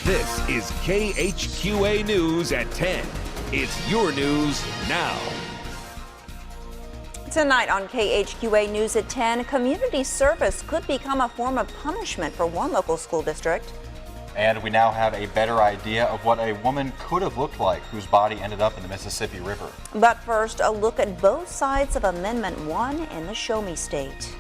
This is KHQA News at 10. It's your news now. Tonight on KHQA News at 10, community service could become a form of punishment for one local school district. And we now have a better idea of what a woman could have looked like whose body ended up in the Mississippi River. But first, a look at both sides of Amendment 1 in the Show Me State.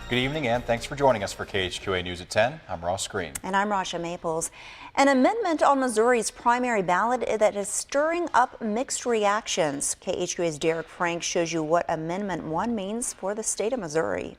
Good evening, and thanks for joining us for KHQA News at 10. I'm Ross Green. And I'm Rasha Maples. An amendment on Missouri's primary ballot that is stirring up mixed reactions. KHQA's Derek Frank shows you what Amendment 1 means for the state of Missouri.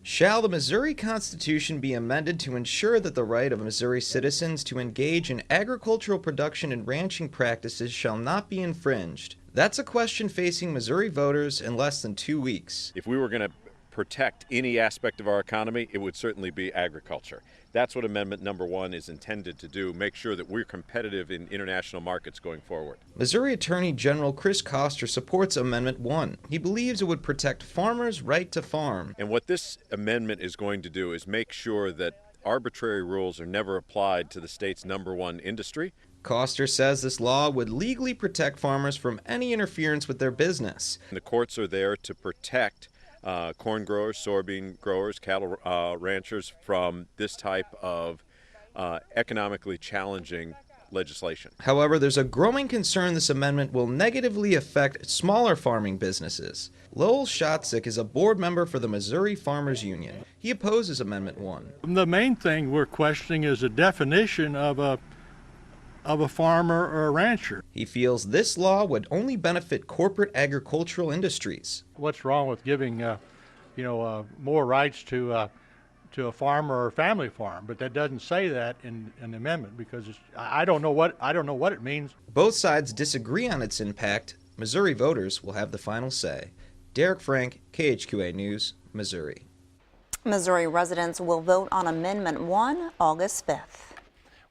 Shall the Missouri Constitution be amended to ensure that the right of Missouri citizens to engage in agricultural production and ranching practices shall not be infringed? That's a question facing Missouri voters in less than 2 weeks. If we were going to protect any aspect of our economy, it would certainly be agriculture. That's what Amendment number 1 is intended to do, make sure that we're competitive in international markets going forward. Missouri Attorney General Chris Koster supports Amendment 1. He believes it would protect farmers' right to farm. And what this amendment is going to do is make sure that arbitrary rules are never applied to the state's number 1 industry. Koster says this law would legally protect farmers from any interference with their business. The courts are there to protect corn growers, soybean growers, cattle ranchers from this type of economically challenging legislation. However, there's a growing concern this amendment will negatively affect smaller farming businesses. Lowell Shotzik is a board member for the Missouri Farmers Union. He opposes Amendment 1. The main thing we're questioning is the definition of a farmer or a rancher. He feels this law would only benefit corporate agricultural industries. What's wrong with giving, more rights to a farmer or a family farm? But that doesn't say that in the amendment because I don't know what it means. Both sides disagree on its impact. Missouri voters will have the final say. Derek Frank, KHQA News, Missouri. Missouri residents will vote on Amendment 1 August 5th.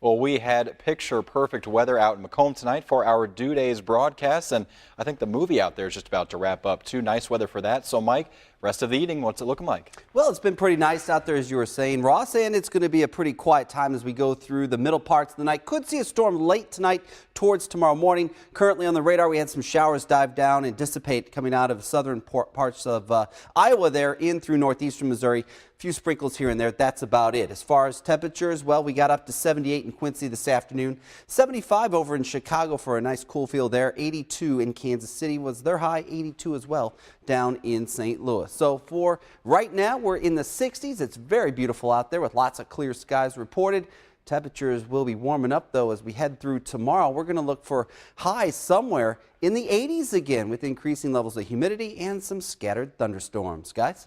Well, we had picture-perfect weather out in Macomb tonight for our Dew Days broadcast, and I think the movie out there is just about to wrap up, too. Nice weather for that. So, Mike, rest of the evening, what's it looking like? Well, it's been pretty nice out there, as you were saying, Ross, and it's going to be a pretty quiet time as we go through the middle parts of the night. Could see a storm late tonight towards tomorrow morning. Currently on the radar, we had some showers dive down and dissipate coming out of southern parts of Iowa there in through northeastern Missouri. Few sprinkles here and there. That's about it. As far as temperatures, well, we got up to 78 in Quincy this afternoon, 75 over in Chicago for a nice cool feel there. 82 in Kansas City was their high, 82 as well down in St. Louis. So for right now, we're in the 60s. It's very beautiful out there with lots of clear skies reported. Temperatures will be warming up, though, as we head through tomorrow. We're going to look for highs somewhere in the 80s again with increasing levels of humidity and some scattered thunderstorms. Guys?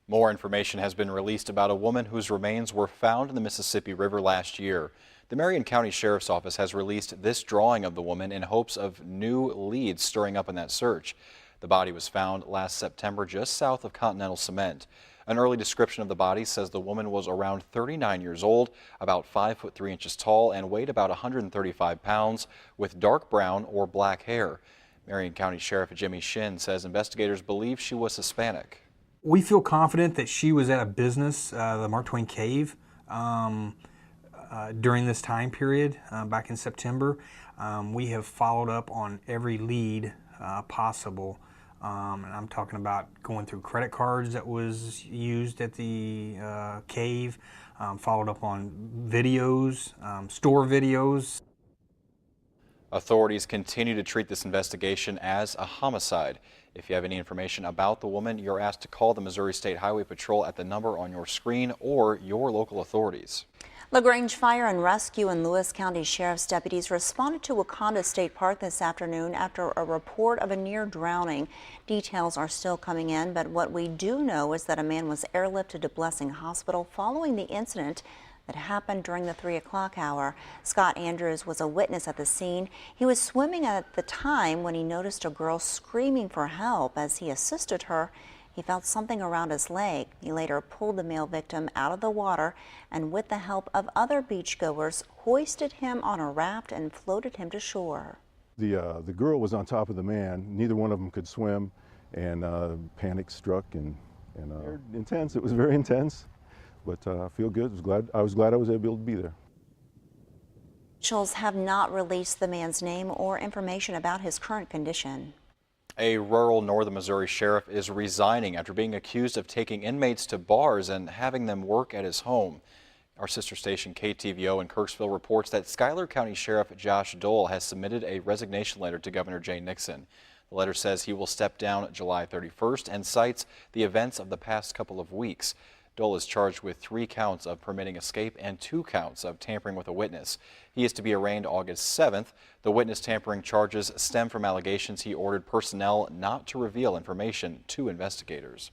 More information has been released about a woman whose remains were found in the Mississippi River last year. The Marion County Sheriff's Office has released this drawing of the woman in hopes of new leads stirring up in that search. The body was found last September just south of Continental Cement. An early description of the body says the woman was around 39 years old, about 5 foot 3 inches tall, and weighed about 135 pounds with dark brown or black hair. Marion County Sheriff Jimmy Shin says investigators believe she was Hispanic. We feel confident that she was at a business, the Mark Twain Cave, during this time period back in September. We have followed up on every lead possible. And I'm talking about going through credit cards that was used at the cave, followed up on videos, store videos. Authorities continue to treat this investigation as a homicide. If you have any information about the woman, you're asked to call the Missouri State Highway Patrol at the number on your screen or your local authorities. LaGrange Fire and Rescue and Lewis County Sheriff's deputies responded to Wakanda State Park this afternoon after a report of a near drowning. Details are still coming in, but what we do know is that a man was airlifted to Blessing Hospital following the incident that happened during the 3 o'clock hour. Scott Andrews was a witness at the scene. He was swimming at the time when he noticed a girl screaming for help. As he assisted her, he felt something around his leg. He later pulled the male victim out of the water and, with the help of other beachgoers, hoisted him on a raft and floated him to shore. The girl was on top of the man. Neither one of them could swim, and panic struck and intense. It was very intense. But I feel good. I was glad I was able to be there. Officials have not released the man's name or information about his current condition. A rural northern Missouri sheriff is resigning after being accused of taking inmates to bars and having them work at his home. Our sister station KTVO in Kirksville reports that Schuyler County Sheriff Josh Dole has submitted a resignation letter to Governor Jay Nixon. The letter says he will step down July 31st and cites the events of the past couple of weeks. Dole is charged with 3 counts of permitting escape and 2 counts of tampering with a witness. He is to be arraigned August 7th. The witness tampering charges stem from allegations he ordered personnel not to reveal information to investigators.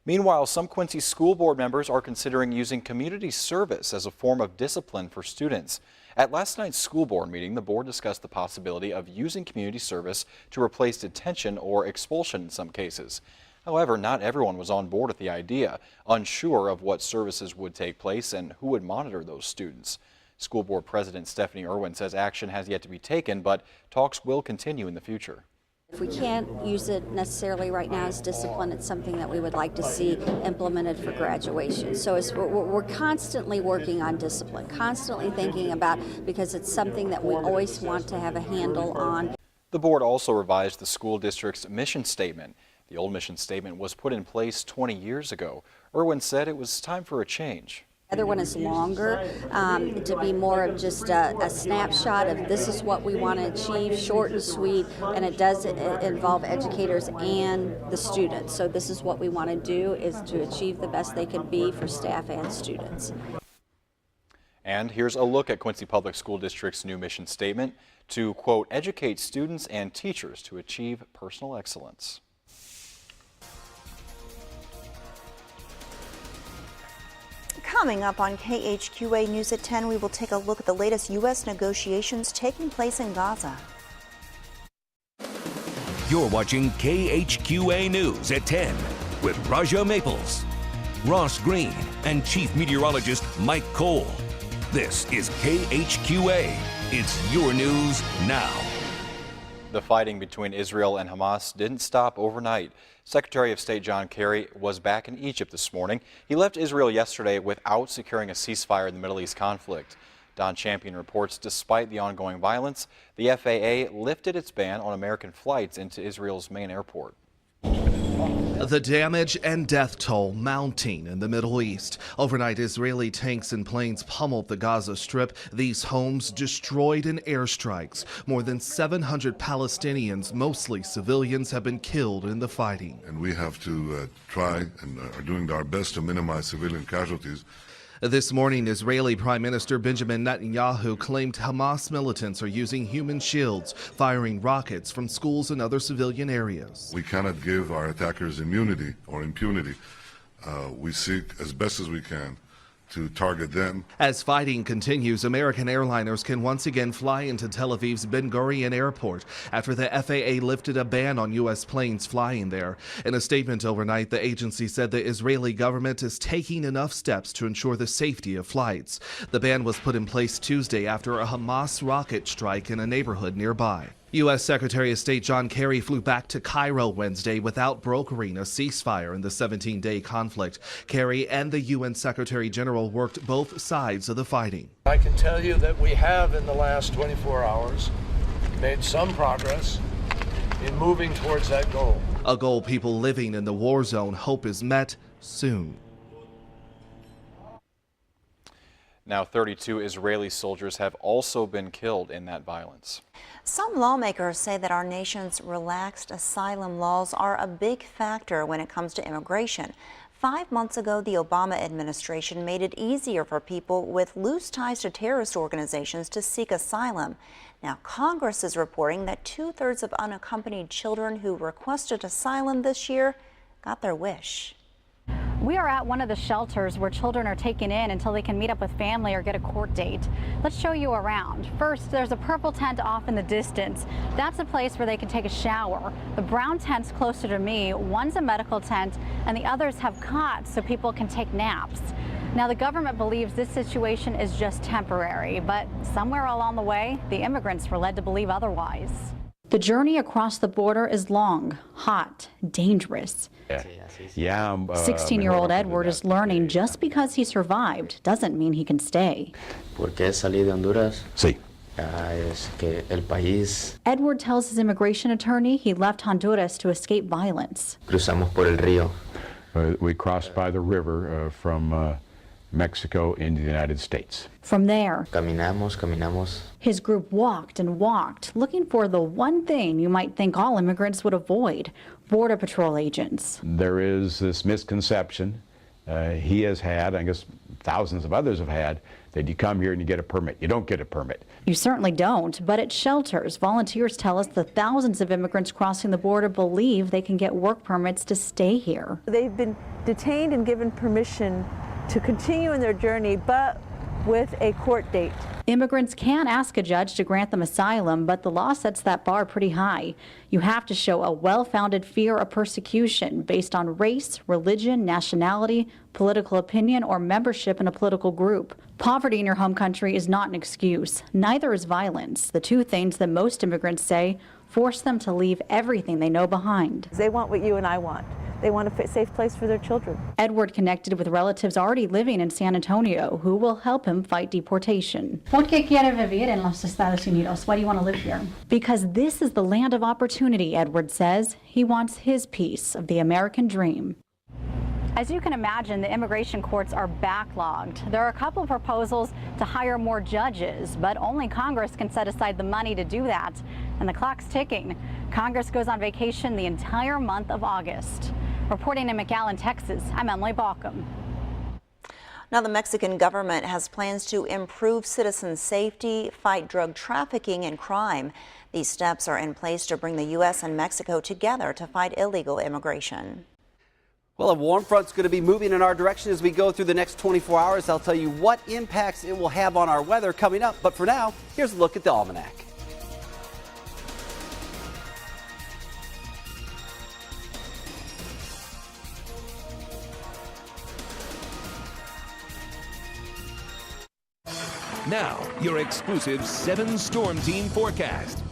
Meanwhile, some Quincy school board members are considering using community service as a form of discipline for students. At last night's school board meeting, the board discussed the possibility of using community service to replace detention or expulsion in some cases. However, not everyone was on board with the idea, unsure of what services would take place and who would monitor those students. School Board President Stephanie Irwin says action has yet to be taken, but talks will continue in the future. If we can't use it necessarily right now as discipline, it's something that we would like to see implemented for graduation. So we're constantly working on discipline, constantly thinking about, because it's something that we always want to have a handle on. The board also revised the school district's mission statement. The old mission statement was put in place 20 years ago. Irwin said it was time for a change. The other one is longer, to be more of just a snapshot of this is what we want to achieve, short and sweet, and it does involve educators and the students. So this is what we want to do, is to achieve the best they can be for staff and students. And here's a look at Quincy Public School District's new mission statement to, quote, educate students and teachers to achieve personal excellence. Coming up on KHQA News at 10, we will take a look at the latest U.S. negotiations taking place in Gaza. You're watching KHQA News at 10 with Raja Maples, Ross Green, and Chief Meteorologist Mike Cole. This is KHQA. It's your news now. The fighting between Israel and Hamas didn't stop overnight. Secretary of State John Kerry was back in Egypt this morning. He left Israel yesterday without securing a ceasefire in the Middle East conflict. Don Champion reports despite the ongoing violence, the FAA lifted its ban on American flights into Israel's main airport. The damage and death toll mounting in the Middle East. Overnight, Israeli tanks and planes pummeled the Gaza Strip. These homes destroyed in airstrikes. More than 700 Palestinians, mostly civilians, have been killed in the fighting. And we have to try and are doing our best to minimize civilian casualties. This morning, Israeli Prime Minister Benjamin Netanyahu claimed Hamas militants are using human shields, firing rockets from schools and other civilian areas. We cannot give our attackers immunity or impunity. We seek as best as we can to target them. As fighting continues, American airliners can once again fly into Tel Aviv's Ben Gurion Airport after the FAA lifted a ban on U.S. planes flying there. In a statement overnight, the agency said the Israeli government is taking enough steps to ensure the safety of flights. The ban was put in place Tuesday after a Hamas rocket strike in a neighborhood nearby. U.S. Secretary of State John Kerry flew back to Cairo Wednesday without brokering a ceasefire in the 17-day conflict. Kerry and the UN Secretary General worked both sides of the fighting. I can tell you that we have, in the last 24 hours, made some progress in moving towards that goal. A goal people living in the war zone hope is met soon. Now, 32 Israeli soldiers have also been killed in that violence. Some lawmakers say that our nation's relaxed asylum laws are a big factor when it comes to immigration. 5 months ago, the Obama administration made it easier for people with loose ties to terrorist organizations to seek asylum. Now, Congress is reporting that 2/3 of unaccompanied children who requested asylum this year got their wish. We are at one of the shelters where children are taken in until they can meet up with family or get a court date. Let's show you around. First, there's a purple tent off in the distance. That's a place where they can take a shower. The brown tent's closer to me. One's a medical tent and the others have cots so people can take naps. Now, the government believes this situation is just temporary, but somewhere along the way, the immigrants were led to believe otherwise. The journey across the border is long, hot, dangerous. 16-year-old Edward is learning just because he survived doesn't mean he can stay. ¿Por qué salí de Honduras? Sí. Edward tells his immigration attorney he left Honduras to escape violence. Cruzamos por el río. We crossed by the river from Mexico into the United States. From there, Caminamos. his group walked and walked, looking for the one thing you might think all immigrants would avoid: Border Patrol agents. There is this misconception he has had, I guess thousands of others have had, that you come here and you get a permit. You don't get a permit. You certainly don't, but at shelters, volunteers tell us the thousands of immigrants crossing the border believe they can get work permits to stay here. They've been detained and given permission to continue in their journey, but with a court date. Immigrants can ask a judge to grant them asylum, but the law sets that bar pretty high. You have to show a well-founded fear of persecution based on race, religion, nationality, political opinion, or membership in a political group. Poverty in your home country is not an excuse. Neither is violence. The two things that most immigrants say force them to leave everything they know behind. They want what you and I want. They want a safe place for their children. Edward connected with relatives already living in San Antonio who will help him fight deportation. ¿Por qué quiere vivir en los Estados Unidos? Why do you want to live here? Because this is the land of opportunity, Edward says. He wants his piece of the American dream. As you can imagine, the immigration courts are backlogged. There are a couple of proposals to hire more judges, but only Congress can set aside the money to do that. And the clock's ticking. Congress goes on vacation the entire month of August. Reporting in McAllen, Texas, I'm Emily Balcom. Now, the Mexican government has plans to improve citizen safety, fight drug trafficking and crime. These steps are in place to bring the U.S. and Mexico together to fight illegal immigration. Well, a warm front's going to be moving in our direction as we go through the next 24 hours. I'll tell you what impacts it will have on our weather coming up. But for now, here's a look at the almanac. Now, your exclusive 7-storm team forecast.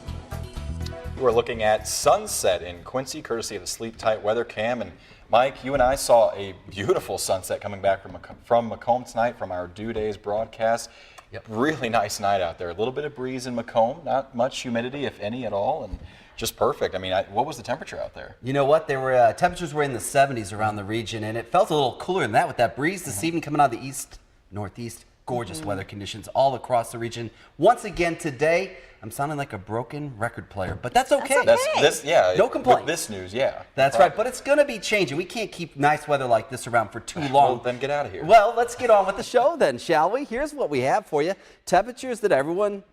We're looking at sunset in Quincy, courtesy of the Sleep Tight weather cam. And Mike, you and I saw a beautiful sunset coming back from Macomb tonight from our Dew Days broadcast. Yep. Really nice night out there. A little bit of breeze in Macomb, not much humidity, if any at all, and just perfect. I mean, what was the temperature out there? You know what? They were temperatures were in the 70s around the region, and it felt a little cooler than that with that breeze this evening coming out of the east, northeast. Gorgeous weather conditions all across the region. Once again today, I'm sounding like a broken record player, but that's okay. No complaints. With this news, yeah. That's right, but it's going to be changing. We can't keep nice weather like this around for too long. Well, then get out of here. Well, let's get on with the show then, shall we? Here's what we have for you. Temperatures that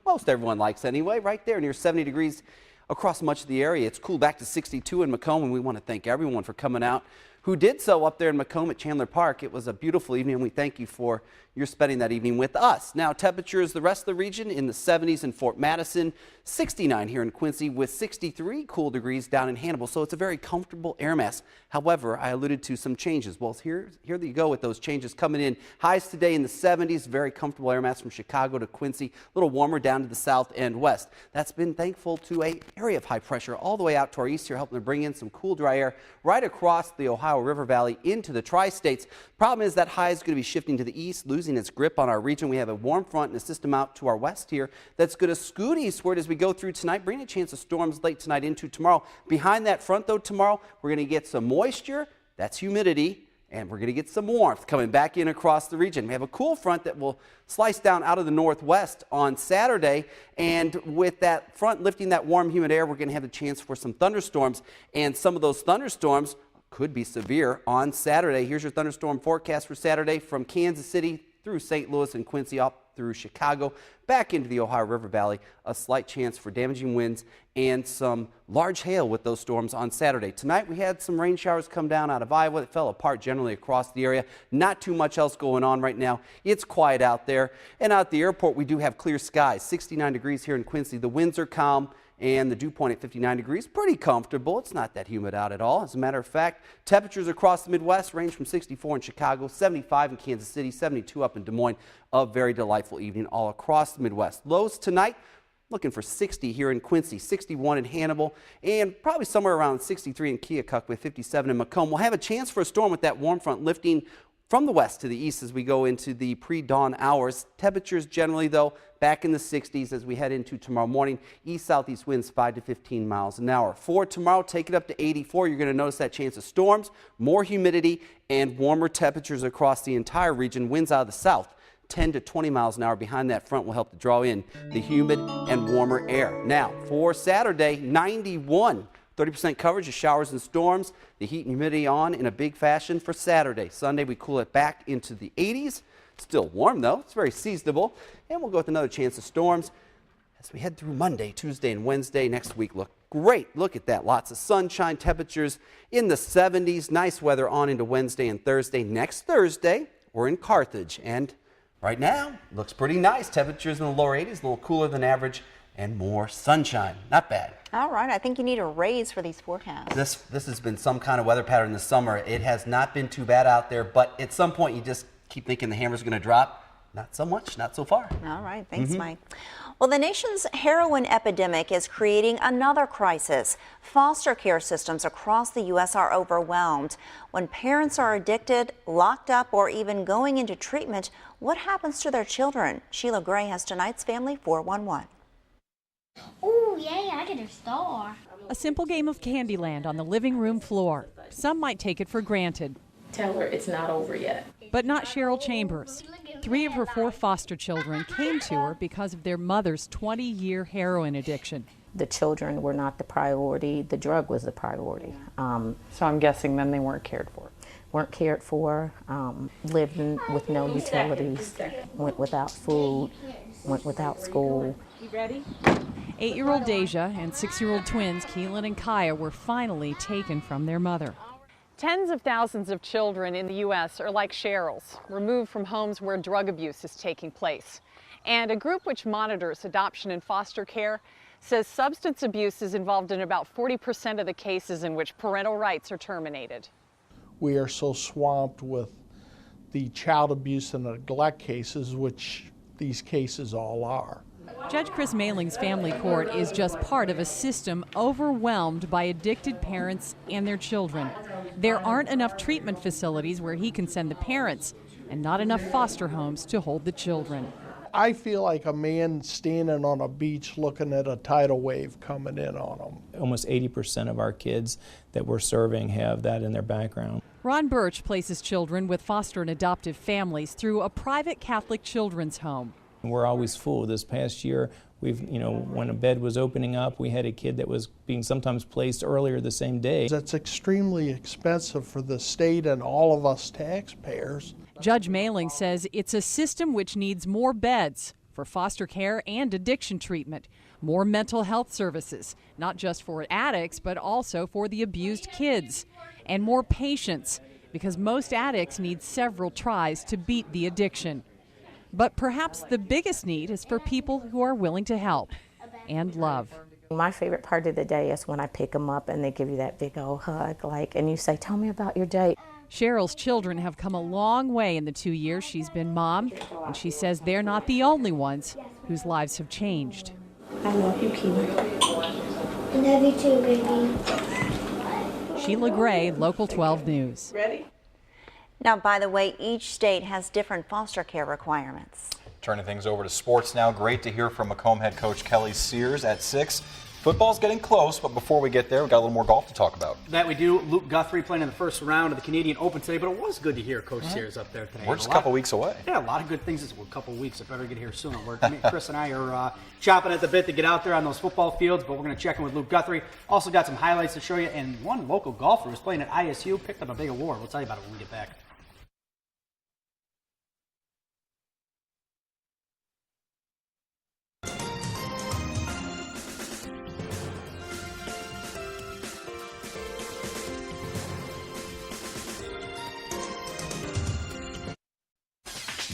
most everyone likes anyway, right there near 70 degrees across much of the area. It's cooled back to 62 in Macomb, and we want to thank everyone for coming out who did so up there in Macomb at Chandler Park. It was a beautiful evening, and we thank you for your spending that evening with us. Now, temperatures the rest of the region in the 70s in Fort Madison, 69 here in Quincy, with 63 cool degrees down in Hannibal. So it's a very comfortable air mass. However, I alluded to some changes. Well, here you go with those changes coming in. Highs today in the 70s, very comfortable air mass from Chicago to Quincy, a little warmer down to the south and west. That's been thankful to an area of high pressure all the way out to our east here, helping to bring in some cool, dry air right across the Ohio River Valley into the tri-states. Problem is that high is going to be shifting to the east, losing its grip on our region. We have a warm front and a system out to our west here that's going to scoot eastward as we go through tonight, bringing a chance of storms late tonight into tomorrow. Behind that front, though, tomorrow, we're going to get some moisture, that's humidity, and we're going to get some warmth coming back in across the region. We have a cool front that will slice down out of the northwest on Saturday, and with that front lifting that warm, humid air, we're going to have a chance for some thunderstorms, and some of those thunderstorms could be severe on Saturday. Here's your thunderstorm forecast for Saturday from Kansas City through St. Louis and Quincy up through Chicago, back into the Ohio River Valley. A slight chance for damaging winds and some large hail with those storms on Saturday. Tonight we had some rain showers come down out of Iowa that fell apart generally across the area. Not too much else going on right now. It's quiet out there. And out at the airport we do have clear skies. 69 degrees here in Quincy. The winds are calm, and the dew point at 59 degrees, pretty comfortable. It's not that humid out at all. As a matter of fact, temperatures across the Midwest range from 64 in Chicago, 75 in Kansas City, 72 up in Des Moines. A very delightful evening all across the Midwest. Lows tonight, looking for 60 here in Quincy, 61 in Hannibal, and probably somewhere around 63 in Keokuk with 57 in Macomb. We'll have a chance for a storm with that warm front lifting from the west to the east as we go into the pre-dawn hours. Temperatures generally, though, back in the 60s as we head into tomorrow morning. East-southeast winds 5 to 15 miles an hour. For tomorrow, take it up to 84. You're going to notice that chance of storms, more humidity, and warmer temperatures across the entire region. Winds out of the south 10 to 20 miles an hour behind that front will help to draw in the humid and warmer air. Now, for Saturday, 91. 30% coverage of showers and storms. The heat and humidity on in a big fashion for Saturday. Sunday, we cool it back into the 80s. Still warm, though. It's very seasonable. And we'll go with another chance of storms as we head through Monday, Tuesday, and Wednesday. Next week look great. Look at that. Lots of sunshine, temperatures in the 70s. Nice weather on into Wednesday and Thursday. Next Thursday, we're in Carthage. And right now, looks pretty nice. Temperatures in the lower 80s, a little cooler than average, and more sunshine. Not bad. All right, I think you need a raise for these forecasts. This has been some kind of weather pattern this summer. It has not been too bad out there, but at some point you just keep thinking the hammer's going to drop. Not so much, not so far. All right, thanks, Mike. Well, the nation's heroin epidemic is creating another crisis. Foster care systems across the U.S. are overwhelmed. When parents are addicted, locked up, or even going into treatment, what happens to their children? Sheila Gray has tonight's Family 411. Ooh, yay, I get a star. A simple game of Candyland on the living room floor. Some might take it for granted. Tell her it's not over yet. But not Cheryl Chambers. 3 of her 4 foster children came to her because of their mother's 20-year heroin addiction. The children were not the priority. The drug was the priority. So I'm guessing then they weren't cared for. Weren't cared for, lived with no utilities, went without food, went without school. You ready? 8-year-old Deja and 6-year-old twins Keelan and Kaya were finally taken from their mother. Tens of thousands of children in the U.S. are like Cheryl's, removed from homes where drug abuse is taking place. And a group which monitors adoption and foster care says substance abuse is involved in about 40% of the cases in which parental rights are terminated. We are so swamped with the child abuse and neglect cases, which these cases all are. Judge Chris Mailing's family court is just part of a system overwhelmed by addicted parents and their children. There aren't enough treatment facilities where he can send the parents, and not enough foster homes to hold the children. I feel like a man standing on a beach looking at a tidal wave coming in on him. Almost 80% of our kids that we're serving have that in their background. Ron Birch places children with foster and adoptive families through a private Catholic children's home. We're always full. This past year, when a bed was opening up, we had a kid that was being sometimes placed earlier the same day. That's extremely expensive for the state and all of us taxpayers. Judge Mailing says it's a system which needs more beds for foster care and addiction treatment, more mental health services, not just for addicts, but also for the abused kids, and more patience, because most addicts need several tries to beat the addiction. But perhaps the biggest need is for people who are willing to help and love. My favorite part of the day is when I pick them up and they give you that big old hug, and you say, "Tell me about your day." Cheryl's children have come a long way in the 2 years she's been mom, and she says they're not the only ones whose lives have changed. I love you, Keelan. I love you too, baby. Sheila Gray, Local 12 News. Ready? Now, by the way, each state has different foster care requirements. Turning things over to sports now. Great to hear from Macomb head coach Kelly Sears at 6. Football's getting close, but before we get there, we've got a little more golf to talk about. That we do. Luke Guthrie playing in the first round of the Canadian Open today, but it was good to hear Coach Sears up there today. We're just a couple weeks away. Yeah, a lot of good things. A couple weeks, if I ever get here sooner. Chris and I are chopping at the bit to get out there on those football fields, but we're going to check in with Luke Guthrie. Also got some highlights to show you, and one local golfer who's playing at ISU picked up a big award. We'll tell you about it when we get back.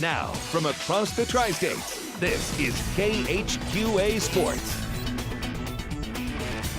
Now, from across the tri-states, this is KHQA Sports.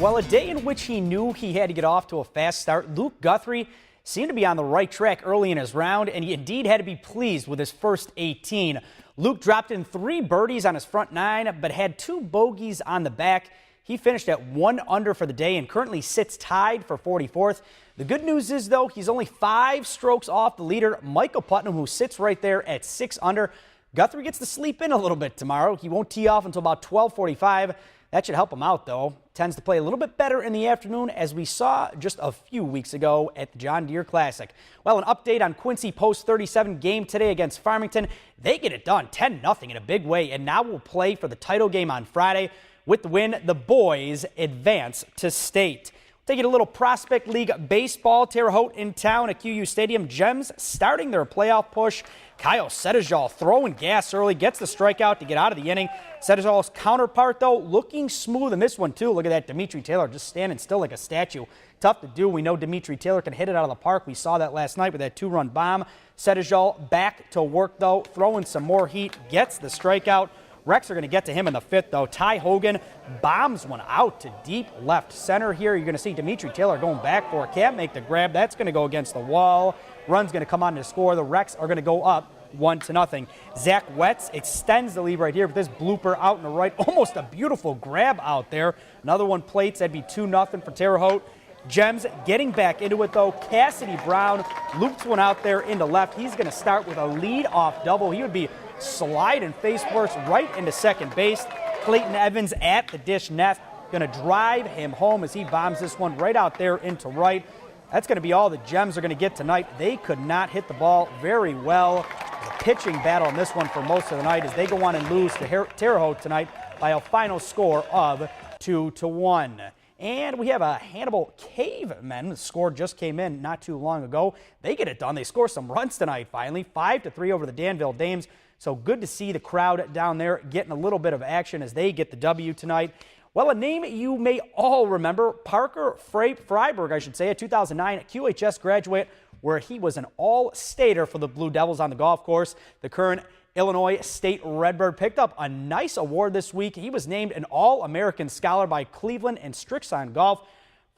Well, a day in which he knew he had to get off to a fast start, Luke Guthrie seemed to be on the right track early in his round, and he indeed had to be pleased with his first 18. Luke dropped in 3 birdies on his front 9, but had 2 bogeys on the back. He finished at 1 under for the day and currently sits tied for 44th. The good news is, though, he's only 5 strokes off the leader, Michael Putnam, who sits right there at 6 under. Guthrie gets to sleep in a little bit tomorrow. He won't tee off until about 12:45. That should help him out, though. Tends to play a little bit better in the afternoon, as we saw just a few weeks ago at the John Deere Classic. Well, an update on Quincy Post 37 game today against Farmington. They get it done 10-0 in a big way, and now will play for the title game on Friday. With the win, the boys advance to state. Take it a little Prospect League baseball. Terre Haute in town at QU Stadium. Gems starting their playoff push. Kyle Sedejal throwing gas early, gets the strikeout to get out of the inning. Sedejal's counterpart, though, looking smooth in this one, too. Look at that, Dimitri Taylor just standing still like a statue. Tough to do. We know Dimitri Taylor can hit it out of the park. We saw that last night with that 2-run bomb. Sedejal back to work, though, throwing some more heat, gets the strikeout. Rex are going to get to him in the 5th, though. Ty Hogan bombs one out to deep left center here. You're going to see Dimitri Taylor going back for it. Can't make the grab. That's going to go against the wall. Run's going to come on to score. The Rex are going to go up 1-0. Zach Wetz extends the lead right here with this blooper out in the right. Almost a beautiful grab out there. Another one plates. That'd be 2-0 for Terre Haute. Gems getting back into it, though. Cassidy Brown loops one out there into left. He's going to start with a lead-off double. He would be sliding face first right into second base. Clayton Evans at the dish net. Going to drive him home as he bombs this one right out there into right. That's going to be all the Gems are going to get tonight. They could not hit the ball very well. The pitching battle in this one for most of the night as they go on and lose to Terre Haute tonight by a final score of 2-1. And we have a Hannibal Cavemen. The score just came in not too long ago. They get it done. They score some runs tonight finally. 5-3 over the Danville Dames. So good to see the crowd down there getting a little bit of action as they get the W tonight. Well, a name you may all remember, Parker Freiberg, a 2009 QHS graduate, where he was an all-stater for the Blue Devils on the golf course. The current Illinois State Redbird picked up a nice award this week. He was named an All-American Scholar by Cleveland and Strixon Golf.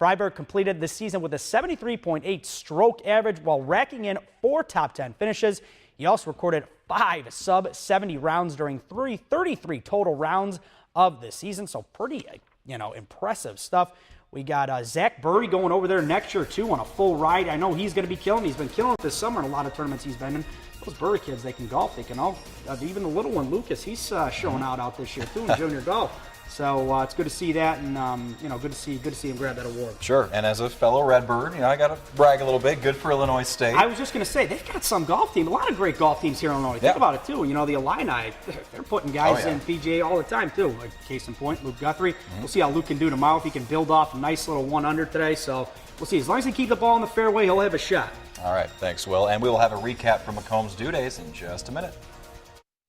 Freiberg completed this season with a 73.8 stroke average while racking in 4 top 10 finishes. He also recorded 5 sub-70 rounds during 33 total rounds of the season. So pretty, impressive stuff. We got Zach Burry going over there next year, too, on a full ride. I know he's going to be killing. He's been killing it this summer in a lot of tournaments he's been in. Those Burry kids, they can golf. They can all, even the little one, Lucas, he's showing out this year, too, in junior golf. So it's good to see that, and good to see him grab that award. Sure, and as a fellow Redbird, I got to brag a little bit. Good for Illinois State. I was just going to say, they've got some golf team, a lot of great golf teams here in Illinois. Think about it, too. The Illini, they're putting guys in PGA all the time, too. Like, case in point, Luke Guthrie. We'll see how Luke can do tomorrow, if he can build off a nice little 1-under today. So we'll see. As long as he keeps the ball in the fairway, he'll have a shot. All right, thanks, Will. And we will have a recap from Macomb's Dew Days in just a minute.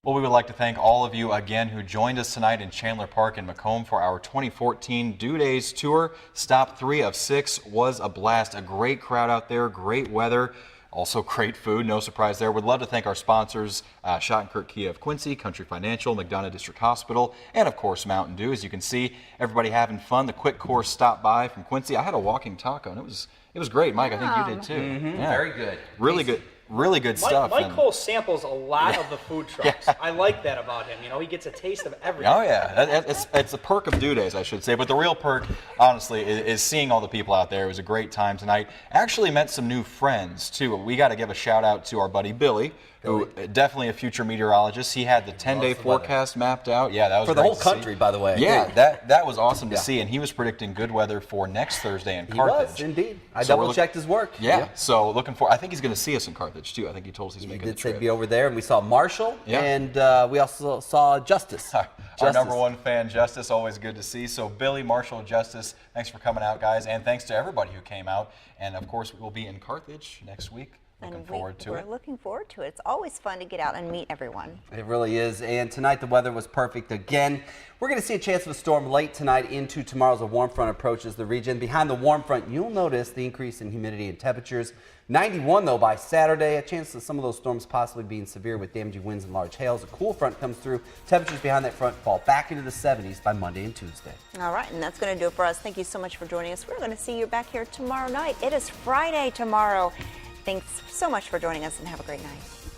Well, we would like to thank all of you again who joined us tonight in Chandler Park in Macomb for our 2014 Dew Days tour. Stop 3 of 6 was a blast. A great crowd out there, great weather, also great food. No surprise there. We'd love to thank our sponsors, Schottenkirk Kia of Quincy, Country Financial, McDonough District Hospital, and of course Mountain Dew. As you can see, everybody having fun. The quick course stopped by from Quincy. I had a walking taco, and it was great. Mike, I think you did too. Mm-hmm. Yeah. Very good. Really good. Really good stuff. Mike Cole samples a lot of the food trucks. I like that about him. He gets a taste of everything. Oh, yeah. It's a perk of Dew Days, I should say. But the real perk, honestly, is seeing all the people out there. It was a great time tonight. Actually met some new friends, too. We got to give a shout-out to our buddy Billy, who definitely a future meteorologist. He had the 10-day forecast mapped out. Yeah, that was for the whole country, by the way. Yeah, that was awesome to see. And he was predicting good weather for next Thursday in Carthage. He was, indeed. I double-checked his work. Yeah, so looking for. I think he's going to see us in Carthage, too. I think he told us he's making the trip. He did say be over there, and we saw Marshall, and we also saw Justice. Our number one fan, Justice, always good to see. So Billy, Marshall, Justice, thanks for coming out, guys. And thanks to everybody who came out. And, of course, we'll be in Carthage next week. Looking forward to it. We're looking forward to it. It's always fun to get out and meet everyone. It really is. And tonight the weather was perfect again. We're going to see a chance of a storm late tonight into tomorrow as a warm front approaches the region. Behind the warm front, you'll notice the increase in humidity and temperatures. 91, though, by Saturday. A chance of some of those storms possibly being severe with damaging winds and large hails. A cool front comes through. Temperatures behind that front fall back into the 70s by Monday and Tuesday. All right, and that's going to do it for us. Thank you so much for joining us. We're going to see you back here tomorrow night. It is Friday tomorrow. Thanks so much for joining us, and have a great night.